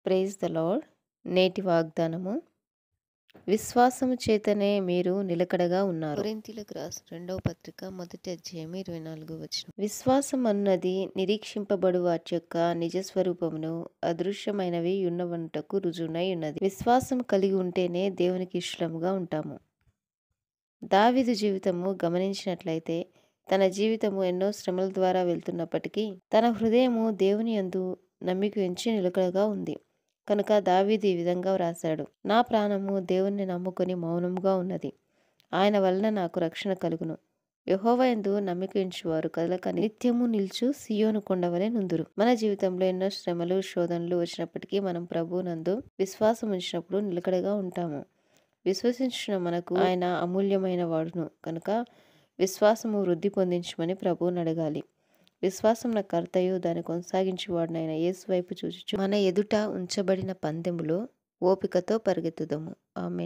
Praise the lord. నేటి వాగ్దానము, విశ్వాసము చేతనే మీరు నిలకడగా ఉన్నారు. కొరింథీయులకు రాసిన 2వ పత్రిక 1వ అధ్యాయం 24వ వచనం. విశ్వాసం అన్నది నిరీక్షింపబడు వాటి యొక్క నిజస్వరూపమును అదృశ్యమైనవి ఉన్నవంటకు రుజువునై ఉన్నది. విశ్వాసం కలిగి ఉంటేనే దేవునికి ఇష్టముగా ఉంటాము. దావీదు జీవితము గమనించినట్లయితే తన జీవితము ఎన్నో శ్రమల ద్వారా వెళ్తున్నప్పటికీ తన హృదయము దేవుని యందు నమ్మిక ఉంచి నిలకడగా ఉంది. కనుక దావీదు ఈ విధంగా వ్రాశాడు, నా ప్రాణము దేవుణ్ణి నమ్ముకొని మౌనముగా ఉన్నది. ఆయన వలన నాకు రక్షణ కలుగును. యెహోవా యందు నమ్మిక ఉంచువారు కదలక నిత్యము నిల్చు సియోను కొండవలె నుందురు. మన జీవితంలో ఎన్నో శ్రమలు, శోధనలు వచ్చినప్పటికీ మనం ప్రభువునందు విశ్వాసం ఉంచినప్పుడు నిలకడగా ఉంటాము. విశ్వసించిన మనకు ఆయన అమూల్యమైన వాడును కనుక విశ్వాసము వృద్ధి పొందించమని ప్రభువుని అడగాలి. విశ్వాసం కర్తయు దాన్ని కొనసాగించువాడునైన యేసు వైపు చూచుచు మన ఎదుట ఉంచబడిన పందెములో ఓపికతో పరిగెత్తుదము. ఆమేన్.